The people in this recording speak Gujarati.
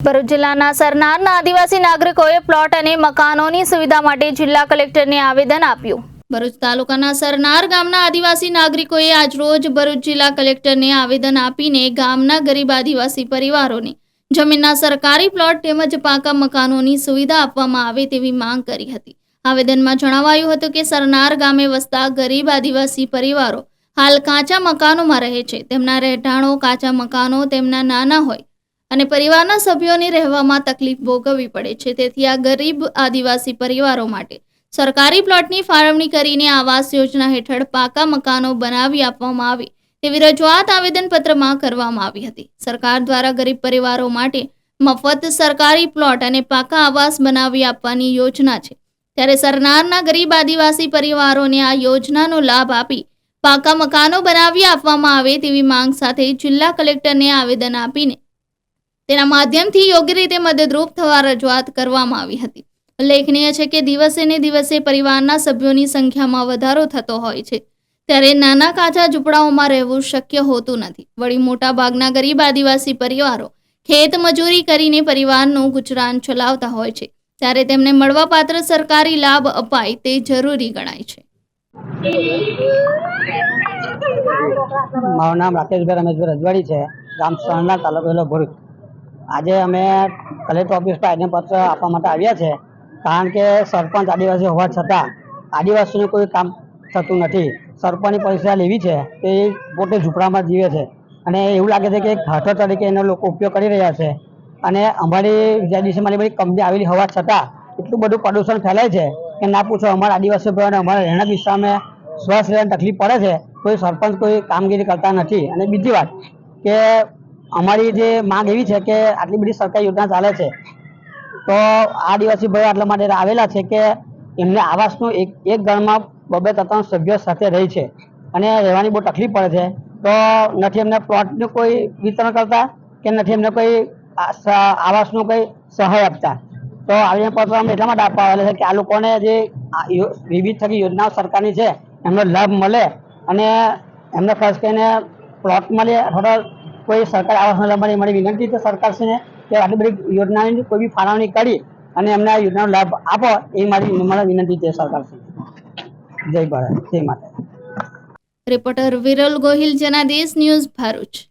ભરૂચ જિલ્લાના સરનારના આદિવાસી નાગરિકોએ પ્લોટ અને મકાનોની સુવિધા માટે જિલ્લા કલેક્ટરને આવેદન આપ્યું। ભરૂચ તાલુકાના સરનાર ગામના આદિવાસી નાગરિકોએ આજરોજ ભરૂચ જિલ્લા કલેક્ટરને આવેદન આપીને ગામના ગરીબ આદિવાસી પરિવારોને જમીનના સરકારી પ્લોટ તેમજ પાકા મકાનોની સુવિધા આપવામાં આવે તેવી માંગ કરી હતી। આવેદનમાં જણાવાયું હતું કે સરનાર ગામે વસતા ગરીબ આદિવાસી પરિવારો હાલ કાચા મકાનોમાં રહે છે। તેમના રહેઠાણો કાચા મકાનો તેમના નાના હોય અને પરિવારના સભ્યોને રહેવામાં તકલીફ ભોગવવી પડે છે। તેથી આ ગરીબ આદિવાસી પરિવારો માટે સરકારી પ્લોટની ફાળવણી કરીને આવાસ યોજના હેઠળ પાકા મકાનો બનાવી આપવામાં આવે તેવી રજૂઆત આવેદનપત્રમાં કરવામાં આવી હતી। સરકાર દ્વારા ગરીબ પરિવારો માટે મફત સરકારી પ્લોટ અને પાકા આવાસ બનાવી આપવાની યોજના છે, ત્યારે સરનારના ગરીબ આદિવાસી પરિવારોને આ યોજનાનો લાભ આપી પાકા મકાનો બનાવી આપવામાં આવે તેવી માંગ સાથે જિલ્લા કલેક્ટરને આવેદન આપીને તેના માધ્યમથી યોગ્ય રીતે મદદરૂપ થવા રજૂઆત કરવામાં આવી હતી। ઉલ્લેખનીય છે કે દિવસે ને દિવસે પરિવારના સભ્યોની સંખ્યામાં વધારો થતો હોય છે, ત્યારે નાના કાચા ઝૂંપડાઓમાં રહેવું શક્ય હોતું નથી। વળી મોટા ભાગના ગરીબ આદિવાસી પરિવારો ખેત મજૂરી કરીને પરિવારનું ગુજરાન ચલાવતા હોય છે, ત્યારે તેમને મળવાપાત્ર સરકારી લાભ અપાય તે જરૂરી ગણાય છે। મારું નામ રાકેશભાઈ રમેશભાઈ રજવાડી છે, ગામ સરનાર, તાલુકો ભરૂચ। આજે અમે કલેક્ટર ઓફિસ પર આવેદનપત્ર આપવા માટે આવ્યા છે, કારણ કે સરપંચ આદિવાસી હોવા છતાં આદિવાસીનું કોઈ કામ થતું નથી। સરપંચની પરીક્ષા લેવી છે તે પોતે ઝૂંપડામાં જીવે છે અને એવું લાગે છે કે ઘાટો તરીકે એનો લોકો ઉપયોગ કરી રહ્યા છે। અને અમારી જેડીસીમાં બધી કંપની આવેલી હોવા છતાં એટલું બધું પ્રદૂષણ ફેલાય છે કે ના પૂછો। અમારા આદિવાસી ભાઈઓને અમારા રહેણાંક વિસ્તારમાં શ્વાસ લેવાની તકલીફ પડે છે, કોઈ સરપંચ કોઈ કામગીરી કરતા નથી। અને બીજી વાત કે અમારી જે માંગ એવી છે કે આટલી બધી સરકારી યોજના ચાલે છે તો આદિવાસી ભાઈઓ આટલા માટે આવેલા છે કે એમને આવાસનું એક ઘરમાં 2-3 સભ્યો સાથે રહે છે અને રહેવાની બહુ તકલીફ પડે છે, તો નથી એમને પ્લોટનું કોઈ વિતરણ કરતા કે નથી એમને કોઈ આવાસનું કોઈ સહાય આપતા। તો આવેદનપત્ર અમે એટલા માટે આપવા આવેલા છે કે આ લોકોને જે વિવિધ થકી યોજનાઓ સરકારની છે એમનો લાભ મળે અને એમને ખાસ કરીને પ્લોટ મળે અથવા કોઈ સરકારી આવાસનો લાભ મળે। મારી વિનંતી છે સરકારશ્રીને કે આટલી બધી યોજનાની કોઈ બી ફાળવણી કરી અને એમને આ યોજનાનો લાભ આપો એ મારી વિનંતી છે સરકારશ્રીને। જય ભારત, જય માતા। Reporter Viral Gohil, Janadesh news, Bharuch.